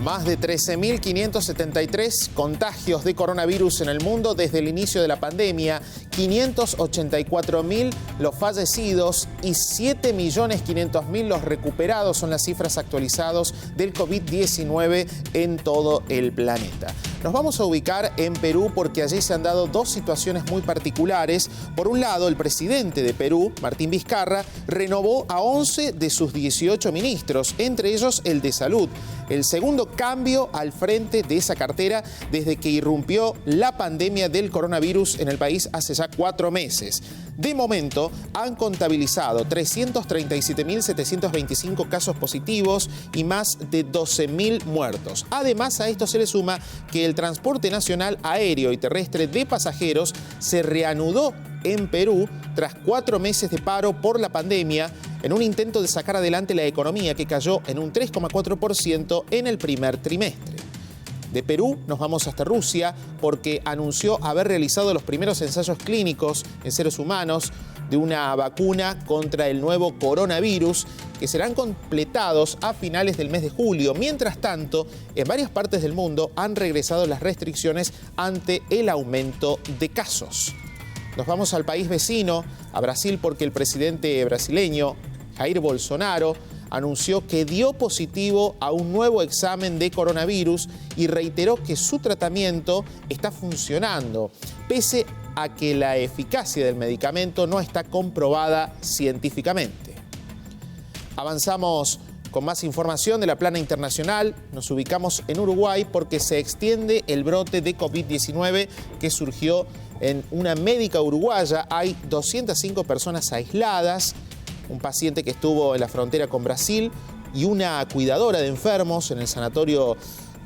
Más de 13.573 contagios de coronavirus en el mundo desde el inicio de la pandemia, 584.000 los fallecidos y 7.500.000 los recuperados son las cifras actualizadas del COVID-19 en todo el planeta. Nos vamos a ubicar en Perú porque allí se han dado dos situaciones muy particulares. Por un lado, el presidente de Perú, Martín Vizcarra, renovó a 11 de sus 18 ministros, entre ellos el de Salud. El segundo cambio al frente de esa cartera desde que irrumpió la pandemia del coronavirus en el país hace ya 4 meses. De momento, han contabilizado 337.725 casos positivos y más de 12.000 muertos. Además, a esto se le suma que el transporte nacional aéreo y terrestre de pasajeros se reanudó en Perú tras 4 meses de paro por la pandemia en un intento de sacar adelante la economía que cayó en un 3,4% en el primer trimestre. De Perú nos vamos hasta Rusia porque anunció haber realizado los primeros ensayos clínicos en seres humanos de una vacuna contra el nuevo coronavirus que serán completados a finales del mes de julio. Mientras tanto, en varias partes del mundo han regresado las restricciones ante el aumento de casos. Nos vamos al país vecino, a Brasil, porque el presidente brasileño, Jair Bolsonaro, anunció que dio positivo a un nuevo examen de coronavirus y reiteró que su tratamiento está funcionando, pese a que la eficacia del medicamento no está comprobada científicamente. Avanzamos con más información de la plana internacional. Nos ubicamos en Uruguay porque se extiende el brote de COVID-19 que surgió en una médica uruguaya. Hay 205 personas aisladas, un paciente que estuvo en la frontera con Brasil y una cuidadora de enfermos en el sanatorio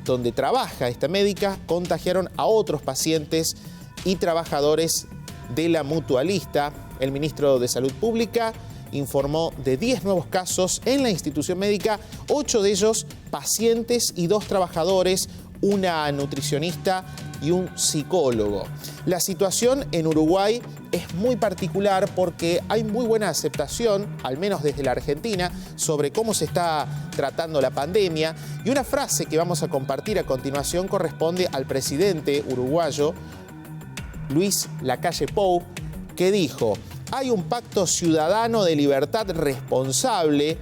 donde trabaja esta médica contagiaron a otros pacientes y trabajadores de la mutualista. El ministro de Salud Pública informó de 10 nuevos casos en la institución médica, 8 de ellos pacientes y 2 trabajadores, una nutricionista y un psicólogo. La situación en Uruguay es muy particular porque hay muy buena aceptación, al menos desde la Argentina, sobre cómo se está tratando la pandemia. Y una frase que vamos a compartir a continuación corresponde al presidente uruguayo, Luis Lacalle Pou, que dijo: hay un pacto ciudadano de libertad responsable,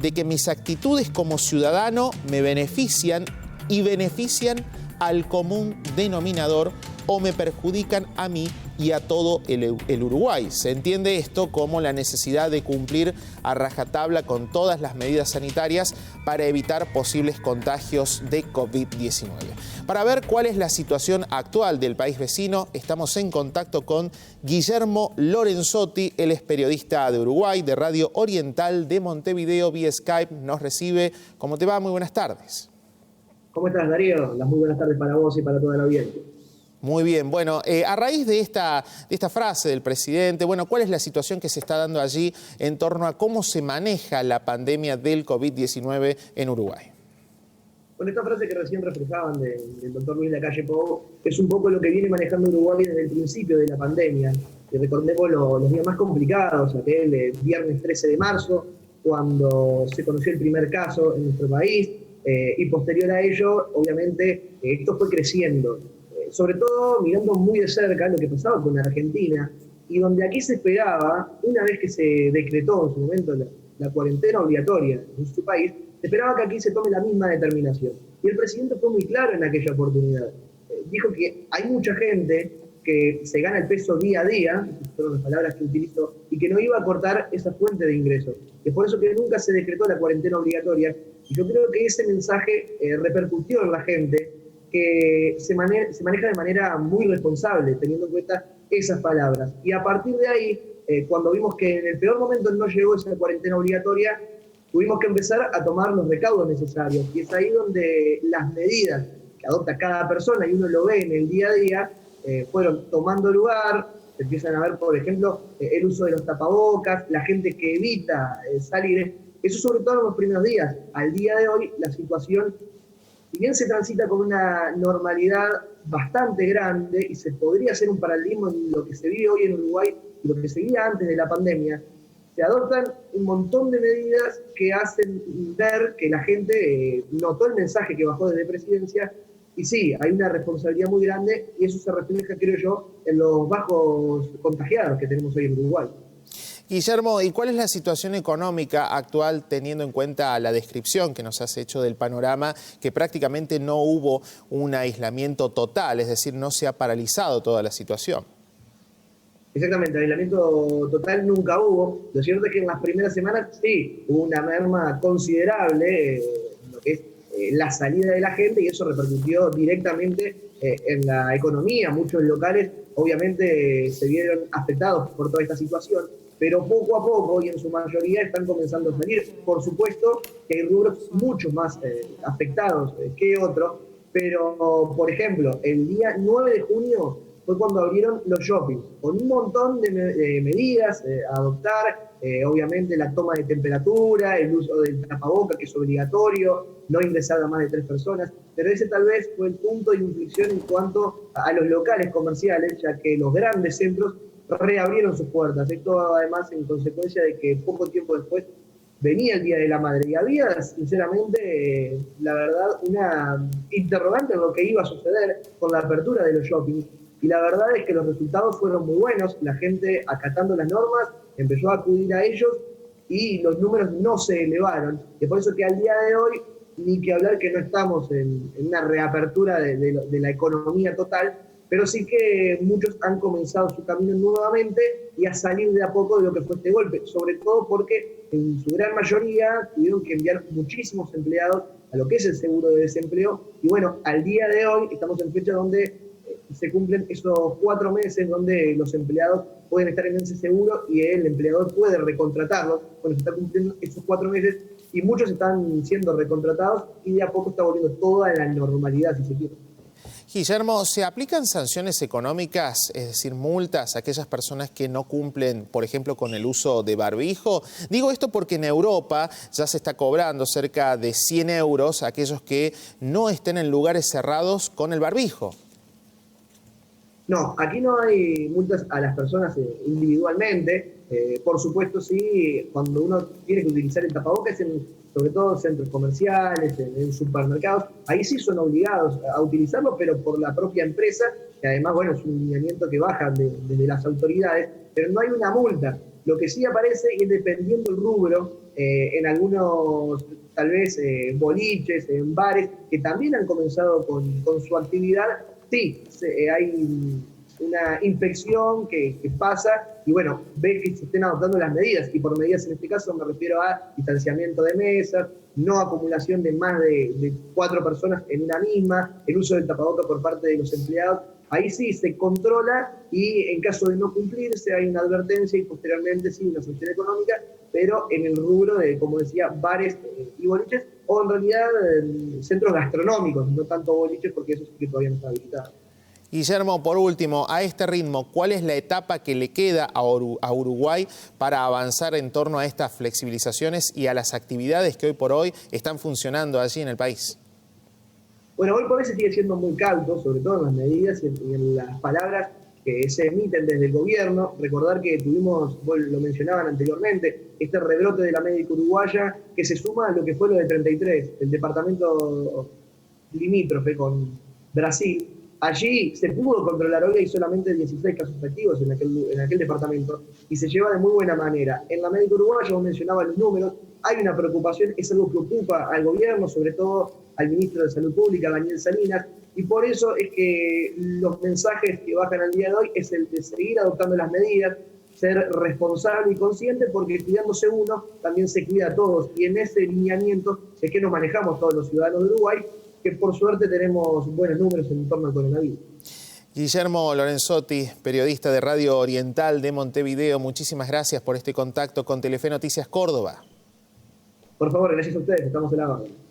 de que mis actitudes como ciudadano me benefician y benefician al común denominador o me perjudican a mí y a todo el Uruguay. Se entiende esto como la necesidad de cumplir a rajatabla con todas las medidas sanitarias para evitar posibles contagios de COVID-19. Para ver cuál es la situación actual del país vecino, estamos en contacto con Guillermo Lorenzotti, él es periodista de Uruguay, de Radio Oriental de Montevideo, vía Skype, nos recibe. ¿Cómo te va? Muy buenas tardes. ¿Cómo estás, Darío? Las muy buenas tardes para vos y para toda la audiencia. Muy bien, bueno, a raíz de esta frase del presidente, bueno, ¿cuál es la situación que se está dando allí en torno a cómo se maneja la pandemia del COVID-19 en Uruguay? Con esta frase que recién reflejaban del doctor Luis Lacalle Pou, es un poco lo que viene manejando Uruguay desde el principio de la pandemia. Y recordemos los días más complicados, aquel viernes 13 de marzo, cuando se conoció el primer caso en nuestro país, y posterior a ello, obviamente, esto fue creciendo. Sobre todo mirando muy de cerca lo que pasaba con Argentina, y donde aquí se esperaba, una vez que se decretó en su momento la cuarentena obligatoria en su país, se esperaba que aquí se tome la misma determinación. Y el presidente fue muy claro en aquella oportunidad. Dijo que hay mucha gente que se gana el peso día a día, esas fueron las palabras que utilizó, y que no iba a cortar esa fuente de ingresos. Es por eso que nunca se decretó la cuarentena obligatoria, y yo creo que ese mensaje repercutió en la gente, que se maneja de manera muy responsable, teniendo en cuenta esas palabras. Y a partir de ahí, cuando vimos que en el peor momento no llegó esa cuarentena obligatoria, tuvimos que empezar a tomar los recaudos necesarios. Y es ahí donde las medidas que adopta cada persona, y uno lo ve en el día a día, fueron tomando lugar. Se empiezan a ver, por ejemplo, el uso de los tapabocas, la gente que evita salir. Eso sobre todo en los primeros días. Al día de hoy, la situación, si bien se transita con una normalidad bastante grande y se podría hacer un paralelismo en lo que se vive hoy en Uruguay y lo que se vivía antes de la pandemia, se adoptan un montón de medidas que hacen ver que la gente notó el mensaje que bajó desde Presidencia. Y sí, hay una responsabilidad muy grande y eso se refleja, creo yo, en los bajos contagiados que tenemos hoy en Uruguay. Guillermo, ¿y cuál es la situación económica actual teniendo en cuenta la descripción que nos has hecho del panorama, que prácticamente no hubo un aislamiento total, es decir, no se ha paralizado toda la situación? Exactamente, aislamiento total nunca hubo. Lo cierto es que en las primeras semanas sí hubo una merma considerable en lo que es la salida de la gente y eso repercutió directamente en la economía. Muchos locales obviamente se vieron afectados por toda esta situación, pero poco a poco y en su mayoría están comenzando a salir. Por supuesto que hay rubros mucho más afectados que otros, pero por ejemplo, el día 9 de junio fue cuando abrieron los shoppings, con un montón de medidas a adoptar, obviamente la toma de temperatura, el uso del tapaboca, que es obligatorio, no ingresar a más de 3 personas, pero ese tal vez fue el punto de inflexión en cuanto a los locales comerciales, ya que los grandes centros reabrieron sus puertas. Esto además en consecuencia de que poco tiempo después venía el Día de la Madre y había, sinceramente, la verdad, una interrogante en lo que iba a suceder con la apertura de los shoppings. Y la verdad es que los resultados fueron muy buenos, la gente acatando las normas empezó a acudir a ellos y los números no se elevaron. Es por eso que al día de hoy, ni que hablar que no estamos en una reapertura de la economía total, pero sí que muchos han comenzado su camino nuevamente y a salir de a poco de lo que fue este golpe, sobre todo porque en su gran mayoría tuvieron que enviar muchísimos empleados a lo que es el seguro de desempleo. Y bueno, al día de hoy estamos en fecha donde se cumplen esos 4 meses donde los empleados pueden estar en ese seguro y el empleador puede recontratarlos. Bueno, se está cumpliendo esos 4 meses y muchos están siendo recontratados y de a poco está volviendo toda la normalidad, si se quiere. Guillermo, ¿se aplican sanciones económicas, es decir, multas a aquellas personas que no cumplen, por ejemplo, con el uso de barbijo? Digo esto porque en Europa ya se está cobrando cerca de 100 euros a aquellos que no estén en lugares cerrados con el barbijo. No, aquí no hay multas a las personas individualmente. Por supuesto, sí, cuando uno tiene que utilizar el tapabocas, sobre todo en centros comerciales, en supermercados, ahí sí son obligados a utilizarlo, pero por la propia empresa, que además, bueno, es un lineamiento que baja desde las autoridades, pero no hay una multa. Lo que sí aparece es dependiendo del rubro, en algunos, tal vez, boliches, en bares, que también han comenzado con su actividad. Sí, hay una inspección que pasa y bueno, ve que se estén adoptando las medidas y por medidas en este caso me refiero a distanciamiento de mesas, no acumulación de más de 4 personas en una misma, el uso del tapaboca por parte de los empleados. Ahí sí se controla y en caso de no cumplirse hay una advertencia y posteriormente sí una sanción económica, pero en el rubro de, como decía, bares y boliches, o en realidad centros gastronómicos, no tanto boliches porque eso sí que todavía no está habilitado. Guillermo, por último, a este ritmo, ¿cuál es la etapa que le queda a Uruguay para avanzar en torno a estas flexibilizaciones y a las actividades que hoy por hoy están funcionando allí en el país? Bueno, hoy por hoy se sigue siendo muy cauto, sobre todo en las medidas y en las palabras que se emiten desde el gobierno. Recordar que tuvimos, lo mencionaban anteriormente, este rebrote de la médica uruguaya que se suma a lo que fue lo de 33, el departamento limítrofe con Brasil. Allí se pudo controlar, hoy hay solamente 16 casos activos en aquel departamento y se lleva de muy buena manera. En la médica uruguaya, vos mencionabas los números, hay una preocupación, es algo que ocupa al gobierno, sobre todo al ministro de Salud Pública, Daniel Salinas, y por eso es que los mensajes que bajan al día de hoy es el de seguir adoptando las medidas, ser responsable y consciente, porque cuidándose uno, también se cuida a todos, y en ese lineamiento es que nos manejamos todos los ciudadanos de Uruguay, que por suerte tenemos buenos números en torno al coronavirus. Guillermo Lorenzotti, periodista de Radio Oriental de Montevideo, muchísimas gracias por este contacto con Telefe Noticias Córdoba. Por favor, gracias a ustedes, estamos en la orden.